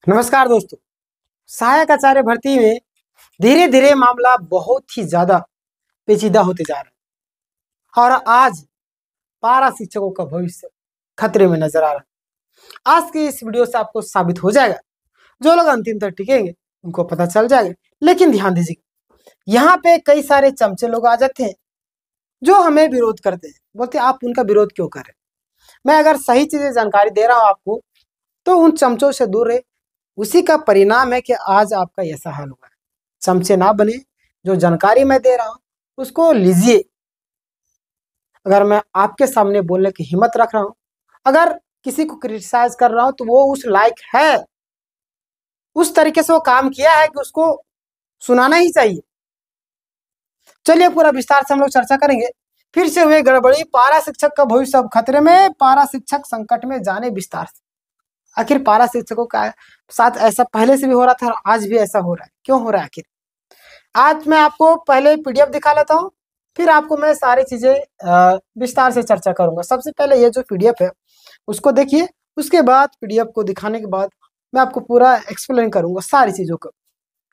नमस्कार दोस्तों। सहायक आचार्य भर्ती में धीरे धीरे मामला बहुत ही ज्यादा पेचीदा होते जा रहा है और आज पारा शिक्षकों का भविष्य खतरे में नजर आ रहा है। आज की इस वीडियो से आपको साबित हो जाएगा, जो लोग अंतिम तक टिकेंगे उनको पता चल जाएगा। लेकिन ध्यान दीजिए, यहाँ पे कई सारे चमचे लोग आ जाते हैं जो हमें विरोध करते हैं, बोलते हैं आप उनका विरोध क्यों कर रहे हैं। मैं अगर सही चीजें जानकारी दे रहा हूँ आपको तो उन चमचों से दूर रहे। उसी का परिणाम है कि आज आपका ऐसा हाल हुआ है। चमचे ना बने, जो जानकारी मैं दे रहा हूं उसको लीजिए। अगर मैं आपके सामने बोलने की हिम्मत रख रहा हूं, अगर किसी को क्रिटिसाइज कर रहा हूं तो वो उस लायक है, उस तरीके से वो काम किया है कि उसको सुनाना ही चाहिए। चलिए पूरा विस्तार से हम लोग चर्चा करेंगे। फिर से हुए गड़बड़ी, पारा शिक्षक का भविष्य अब खतरे में, पारा शिक्षक संकट में, जाने विस्तार से। आखिर पारा शिक्षकों का साथ ऐसा पहले से भी हो रहा था और आज भी ऐसा हो रहा है, क्यों हो रहा है आखिर? आज मैं आपको पहले पीडीएफ दिखा लेता हूँ, फिर आपको मैं सारी चीजें विस्तार से चर्चा करूंगा। सबसे पहले ये जो पीडीएफ है उसको देखिए, उसके बाद पीडीएफ को दिखाने के बाद मैं आपको पूरा एक्सप्लेन करूंगा सारी चीजों को।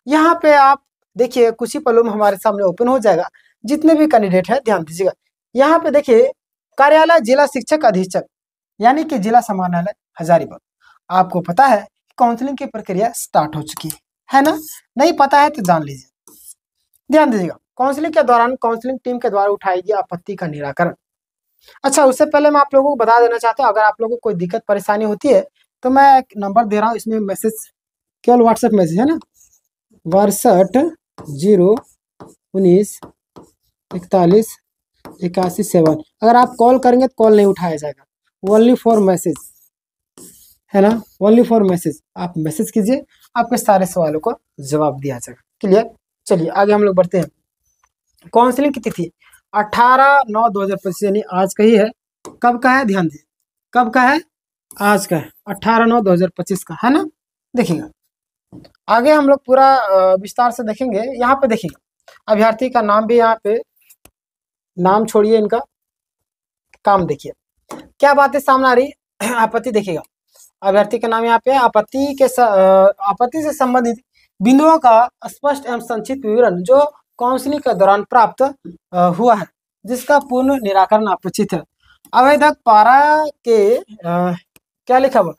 यहाँ पे आप देखिए, कुछ ही पलों में हमारे सामने ओपन हो जाएगा जितने भी कैंडिडेट है। ध्यान दीजिएगा, यहाँ पे देखिए कार्यालय जिला शिक्षक अधीक्षक यानी कि जिला समाहरणालय हजारीबाग। आपको पता है काउंसलिंग की प्रक्रिया स्टार्ट हो चुकी है ना? नहीं पता है तो जान लीजिए। ध्यान दीजिएगा, काउंसलिंग के दौरान काउंसलिंग टीम के द्वारा उठाई गई आपत्ति का निराकरण। अच्छा, उससे पहले मैं आप लोगों को बता देना चाहता हूँ, अगर आप लोगों को कोई दिक्कत परेशानी होती है तो मैं एक नंबर दे रहा हूँ, इसमें मैसेज केवल व्हाट्सएप मैसेज है ना, 62 0 19 41 81 7। अगर आप कॉल करेंगे तो कॉल नहीं उठाया जाएगा, ओनली फॉर मैसेज है ना, ओनली फॉर मैसेज। आप मैसेज कीजिए, आपके सारे सवालों को जवाब दिया जाएगा। क्लियर? चलिए आगे हम लोग बढ़ते हैं। काउंसलिंग की तिथि 18/9/2025 यानी आज का ही है। कब का है? ध्यान दीजिए, कब का है? आज का है, 18/9/2025 का है ना। देखिएगा, आगे हम लोग पूरा विस्तार से देखेंगे। यहाँ पे देखिएगा, अभ्यर्थी का नाम भी, यहाँ पे नाम छोड़िए, इनका काम देखिए क्या बातें सामने आ रही। आपत्ति देखिएगा, अभ्यर्थी का नाम यहाँ पे, आपत्ति से संबंधित बिंदुओं का स्पष्ट एवं संक्षिप्त विवरण जो काउंसलिंग के दौरान प्राप्त हुआ है, जिसका पूर्ण निराकरण अपेक्षित है। आवेदक पारा के क्या लिखा हुआ,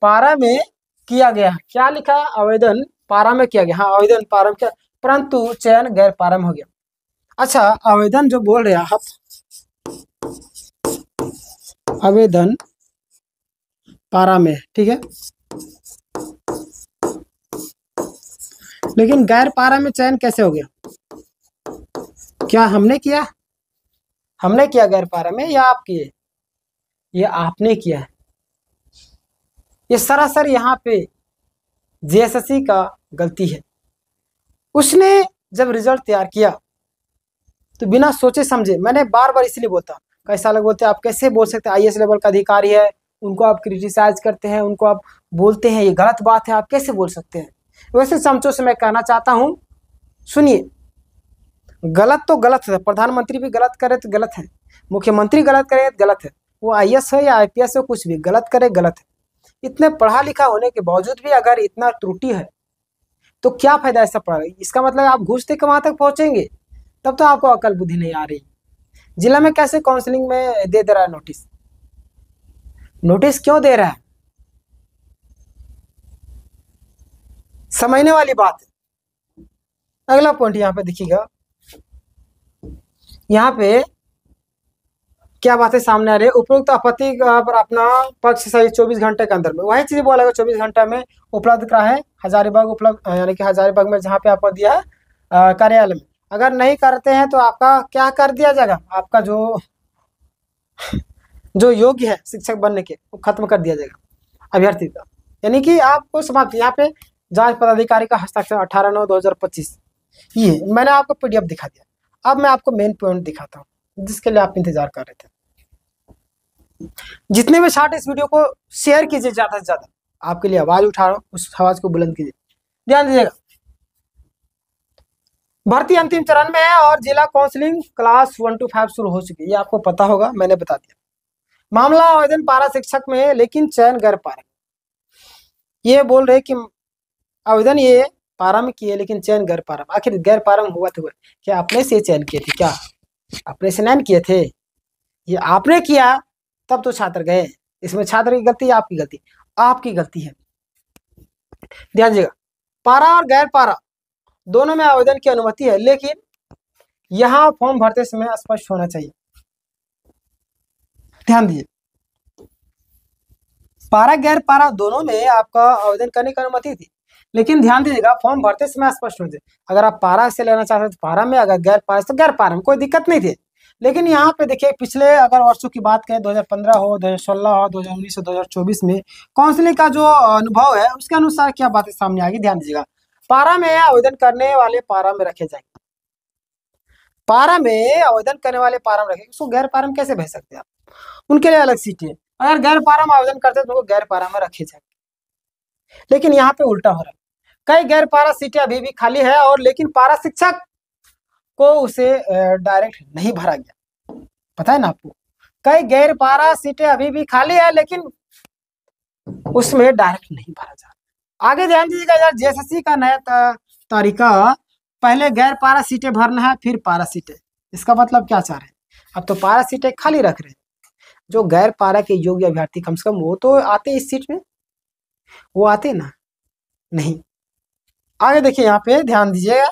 पारा में किया गया, क्या लिखा? आवेदन पारा में किया गया। हाँ, आवेदन पारा में किया, परंतु चयन गैर पारा में हो गया। अच्छा, आवेदन जो बोल रहे हैं आप, आवेदन पारा में, ठीक है, लेकिन गैर पारा में चयन कैसे हो गया? क्या हमने किया? हमने किया गैर पारा में या आप किए? ये आपने किया है। ये सरासर यहाँ पे जेएसएससी का गलती है। उसने जब रिजल्ट तैयार किया तो बिना सोचे समझे, मैंने बार बार इसलिए बोलता, कैसा लोग बोलते हैं आप कैसे बोल सकते हैं, आईएएस लेवल का अधिकारी है, उनको आप क्रिटिसाइज करते हैं, उनको आप बोलते हैं ये गलत बात है, आप कैसे बोल सकते हैं? वैसे चमचों से मैं कहना चाहता हूं, सुनिए, गलत तो गलत है, प्रधानमंत्री भी गलत करे तो गलत है, मुख्यमंत्री गलत करे तो गलत है, वो आईएएस है या आईपीएस हो, कुछ भी गलत करे गलत है। इतने पढ़ा लिखा होने के बावजूद भी अगर इतना त्रुटि है तो क्या फायदा ऐसा पढ़ा? इसका मतलब आप घूस दे के वहां तक पहुंचेंगे, तब तो आपको अकल बुद्धि नहीं आ रही। जिला में कैसे काउंसलिंग में दे रहा है नोटिस? नोटिस क्यों दे रहा है? समझने वाली बात है। अगला पॉइंट यहाँ पे देखिएगा, यहाँ पे क्या बातें सामने आ रही है। उपरोक्त आपत्ति पर अपना पक्ष सही 24 घंटे के अंदर में, वही चीज बोला 24 घंटे में उपलब्ध करा है हजारीबाग, उपलब्ध यानी कि हजारीबाग में जहाँ पे आपको दिया है कार्यालय में। अगर नहीं करते हैं तो आपका क्या कर दिया जाएगा? आपका जो योग्य है शिक्षक बनने के, वो खत्म कर दिया जाएगा अभ्यर्थी का, यानी कि आपको समाप्त। यहाँ पे जांच पदाधिकारी का हस्ताक्षर 18/9/2025, ये मैंने आपको पीडीएफ दिखा दिया। अब मैं आपको मेन पॉइंट दिखाता हूँ जिसके लिए आप इंतजार कर रहे थे। जितने भी शॉर्ट इस वीडियो को शेयर कीजिए ज्यादा से ज्यादा, आपके लिए आवाज उठा रहा हूँ, उस आवाज को बुलंद कीजिए। ध्यान दीजिएगा, भर्ती अंतिम चरण में है और जिला काउंसलिंग क्लास 1 to 5 शुरू हो चुकी है, ये आपको पता होगा, मैंने बता दिया। मामला आवेदन पारा शिक्षक में है, लेकिन चयन गैर पारा। ये बोल रहे कि आवेदन ये पारा में किए लेकिन चयन गैर पारा में। आखिर गैर पारा में हुआ तो हुआ, क्या अपने से चयन किए थे? क्या अपने से नहीं किए थे? ये आपने किया तब तो छात्र गए। इसमें छात्र की गलती या आपकी गलती? आपकी गलती है। ध्यान दीजिएगा, पारा और गैर पारा दोनों में आवेदन की अनुमति है, लेकिन यहाँ फॉर्म भरते समय स्पष्ट होना चाहिए। ध्यान दीजिए, पारा गैर पारा दोनों में आपका आवेदन करने की अनुमति थी, लेकिन ध्यान दीजिएगा फॉर्म भरते समय स्पष्ट हो जाए। अगर आप पारा से लेना चाहते तो पारा में, अगर गैर पारा तो गैर पारा में, कोई दिक्कत नहीं थी। लेकिन यहाँ पे देखिए, पिछले अगर वर्षों की बात करें, 2015 हो, 2016 हो, 2019 हो, 2024 में काउंसलिंग का जो अनुभव है उसके अनुसार क्या बातें सामने आ गई, ध्यान दीजिएगा। पारा में आवेदन करने वाले पारा में रखे जाएंगे, पारा में आवेदन करने वाले पारा में रखेंगे, उसको गैर पारा में कैसे भेज सकते हैं आप? उनके लिए अलग सीटें, अगर गैर पारा में आवेदन करते तो वो गैर पारा में रखे जाएंगे। लेकिन यहाँ पे उल्टा हो रहा है, कई गैर पारा सीटें अभी भी खाली है, और लेकिन पारा शिक्षक को उसे डायरेक्ट नहीं भरा गया। पता है ना आपको, कई गैर पारा सीटें अभी भी खाली है, लेकिन उसमें डायरेक्ट नहीं भरा जा रहा। आगे ध्यान दीजिएगा यार, जेएसएससी का नया तरीका, पहले गैर पारा सीटें भरना है फिर पारा सीटें। इसका मतलब क्या चाह रहे हैं? अब तो पारा सीटें खाली रख रहे हैं, जो गैर पारा के योग्य अभ्यर्थी कम से कम वो तो आते इस सीट में, वो आते ना, नहीं। आगे देखिए, यहाँ पे ध्यान दीजिएगा,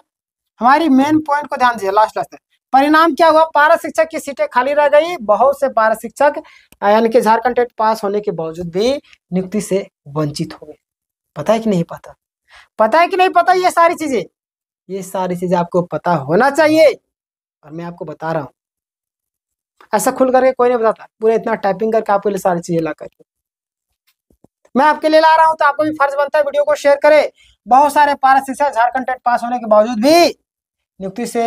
हमारी मेन पॉइंट को ध्यान दीजिए, लास्ट तक। परिणाम क्या हुआ? पारा शिक्षक की सीटें खाली रह गई। बहुत से पारा शिक्षक यानी कि झारखंड टेट पास होने के बावजूद भी नियुक्ति से वंचित हो गए। पता है कि नहीं पता? पता है कि नहीं पता? ये सारी चीजें आपको पता होना चाहिए, और मैं आपको बता रहा हूँ। ऐसा खुल करके कोई नहीं बताता, पूरे इतना टाइपिंग करके आपके लिए सारी चीजें ला करके मैं आपके लिए ला रहा हूँ, तो आपको भी फर्ज बनता है वीडियो को शेयर करें। बहुत सारे पारा शिक्षक झारखंड टेट पास होने के बावजूद भी नियुक्ति से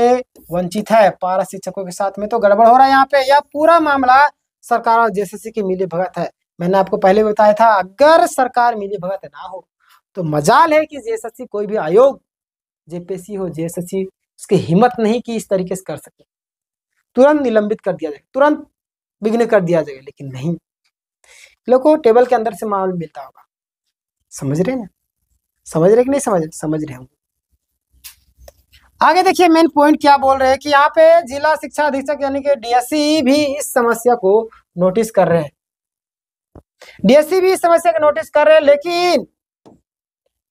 वंचित है। पारा शिक्षकों के साथ में तो गड़बड़ हो रहा है यहाँ पे। यह पूरा मामला सरकार और जेएसएससी की मिली भगत है। मैंने आपको पहले बताया था, अगर सरकार मिली भगत ना हो तो मजाल है कि जेएसएससी कोई भी आयोग, जेपीएससी हो, जेएसएससी, उसकी हिम्मत नहीं कि इस तरीके से कर सके। तुरंत निलंबित कर दिया जाएगा, तुरंत विघ्न कर दिया जाएगा, लेकिन नहीं, लोग को टेबल के अंदर से माल मिलता होगा। समझ रहे ना? समझ रहे कि नहीं समझ रहे होंगे। आगे देखिए, मेन पॉइंट क्या बोल रहे हैं कि यहाँ पे जिला शिक्षा अधीक्षक यानी कि डीएससी भी इस समस्या को नोटिस कर रहे हैं। डीएससी भी इस समस्या को नोटिस कर रहे हैं, लेकिन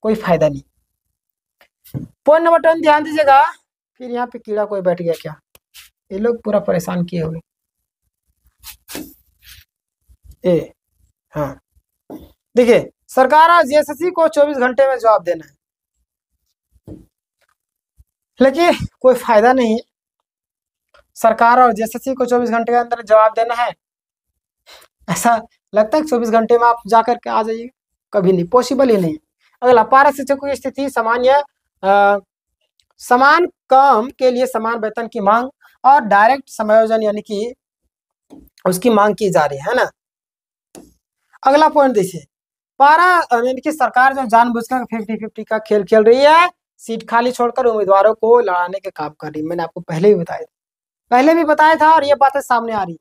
कोई फायदा नहीं। पॉइंट नंबर 10 ध्यान दीजिएगा। फिर यहाँ पे कीड़ा कोई बैठ गया क्या? ये लोग पूरा परेशान किए हुए। हाँ, देखिए, सरकार और जेएसएससी को 24 घंटे में जवाब देना है, लेकिन कोई फायदा नहीं। सरकार और जेएसएससी को 24 घंटे के अंदर जवाब देना है, ऐसा लगता है कि 24 घंटे में आप जाकर के आ जाइए, कभी नहीं, पॉसिबल ही नहीं। अगला, पारा शिक्षकों की स्थिति सामान्य, समान काम के लिए समान वेतन की मांग और डायरेक्ट समायोजन यानी कि उसकी मांग की जा रही है ना। अगला पॉइंट देखिए, पारा यानी कि सरकार जो जानबूझकर 50-50 का खेल खेल रही है, सीट खाली छोड़कर उम्मीदवारों को लड़ाने के काम कर रही है। मैंने आपको पहले भी बताया था और ये बातें सामने आ रही।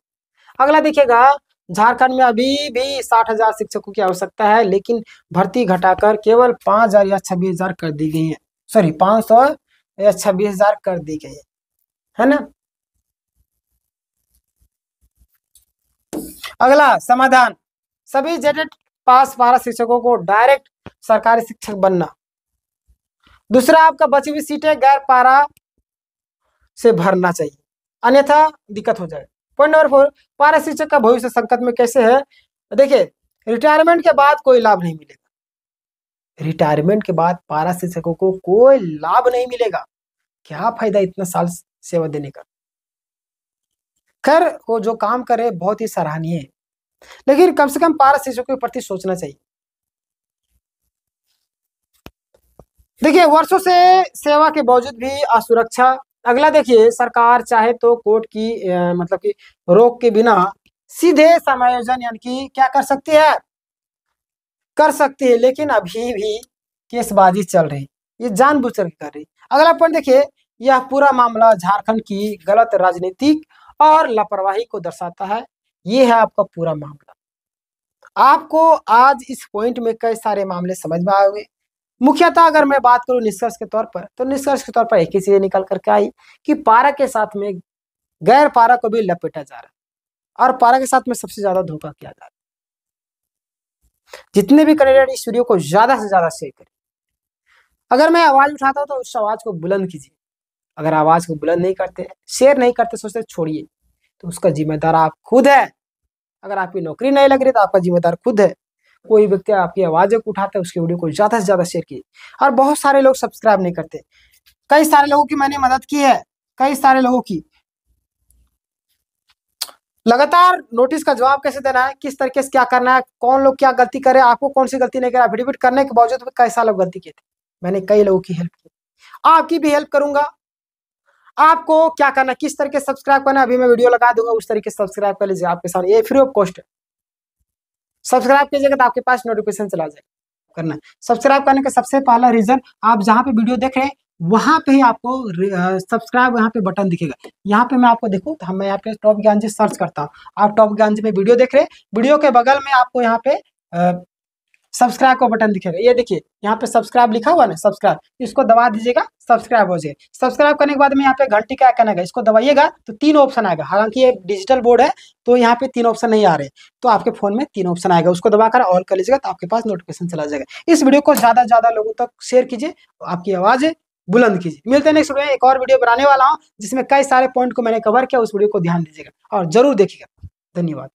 अगला देखिएगा, झारखंड में अभी भी 60,000 शिक्षकों की आवश्यकता है, लेकिन भर्ती घटाकर केवल 5,000 या 26,000 कर दी गई है। सॉरी, 500 या 26,000 कर दी गई है ना। अगला समाधान, सभी जेटेट पास पारा शिक्षकों को डायरेक्ट सरकारी शिक्षक बनना। दूसरा, आपका बची हुई सीटें गैर पारा से भरना चाहिए, अन्यथा दिक्कत हो जाए। पॉइंट नंबर 4, पारा शिक्षक का भविष्य संकट में कैसे है? देखिए, रिटायरमेंट के बाद कोई लाभ नहीं मिलेगा। रिटायरमेंट के बाद पारा शिक्षकों को कोई लाभ नहीं मिलेगा। क्या फायदा इतना साल सेवा देने का? खैर, वो जो काम करे बहुत ही सराहनीय है, लेकिन कम से कम पारा शिक्षकों के प्रति सोचना चाहिए। देखिए, वर्षों से सेवा के बावजूद भी असुरक्षा। अगला देखिए, सरकार चाहे तो कोर्ट की मतलब कि रोक के बिना सीधे समायोजन यानी कि क्या कर सकती है? कर सकती है, लेकिन अभी भी केसबाजी चल रही, ये जानबूझकर कर रही। अगला पॉइंट देखिए, यह पूरा मामला झारखंड की गलत राजनीतिक और लापरवाही को दर्शाता है। ये है आपका पूरा मामला। आपको आज इस पॉइंट में कई सारे मामले समझ में आए होंगे। मुख्यतः अगर मैं बात करूं निष्कर्ष के तौर पर, तो निष्कर्ष के तौर पर एक ही चीज निकल करके आई कि पारा के साथ में गैर पारा को भी लपेटा जा रहा है और पारा के साथ में सबसे ज्यादा धोखा किया जा रहा है। जितने भी कैंडिडेट इस वीडियो को ज्यादा से ज्यादा शेयर करें। अगर मैं आवाज उठाता हूं तो उस आवाज को बुलंद कीजिए। अगर आवाज को बुलंद नहीं करते, शेयर नहीं करते, सोचते छोड़िए, तो उसका जिम्मेदार आप खुद है। अगर आपकी नौकरी नहीं लग रही तो आपका जिम्मेदार खुद है। कोई व्यक्ति आपकी आवाज को उठाता है, उसकी वीडियो को ज्यादा से ज्यादा शेयर कीजिए। और बहुत सारे लोग सब्सक्राइब नहीं करते। कई सारे लोगों की मैंने मदद की है, कई सारे लोगों की। लगातार नोटिस का जवाब कैसे देना है, किस तरीके से क्या करना है, कौन लोग क्या गलती करे, आपको कौन सी गलती नहीं करा, एफिडेविट करने के बावजूद भी कैसा लोग गलती किए थे। मैंने कई लोगों की हेल्प की, आपकी भी हेल्प करूंगा। आपको क्या करना, किस तरीके से सब्सक्राइब करना, अभी मैं वीडियो लगा दूंगा, उस तरीके से सब्सक्राइब कर लीजिए। आपके सामने ये फ्री ऑफ कॉस्ट है। सब्सक्राइब कीजिएगा तो आपके पास नोटिफिकेशन चला जाएगा। करना सब्सक्राइब करने का सबसे पहला रीजन, आप जहां पे वीडियो देख रहे हैं वहां पे ही आपको सब्सक्राइब यहाँ पे बटन दिखेगा। यहाँ पे मैं आपको देखूँ तो मैं यहाँ पे टॉप ज्ञान जी सर्च करता हूँ। आप टॉप ज्ञान जी में वीडियो देख रहे हैं, वीडियो के बगल में आपको यहाँ पे सब्सक्राइब का बटन दिखेगा। ये देखिए यहाँ पे सब्सक्राइब लिखा हुआ ना, सब्सक्राइब, इसको दबा दीजिएगा, सब्सक्राइब हो जाएगा। सब्सक्राइब करने के बाद में यहाँ पे घंटी का आइकन आएगा, इसको दबाइएगा तो 3 ऑप्शन आएगा। हालांकि ये डिजिटल बोर्ड है तो यहाँ पे 3 ऑप्शन नहीं आ रहे, तो आपके फोन में 3 ऑप्शन आएगा, उसको दबाकर ऑल कर लीजिएगा तो आपके पास नोटिफिकेशन चला जाएगा। इस वीडियो को ज्यादा से ज्यादा लोगों तक शेयर कीजिए, आपकी आवाज बुलंद कीजिए। मिलते हैं नेक्स्ट वीडियो में। एक और वीडियो बनाने वाला हूँ जिसमें कई सारे पॉइंट को मैंने कवर किया, उस वीडियो को ध्यान दीजिएगा और जरूर देखिएगा। धन्यवाद।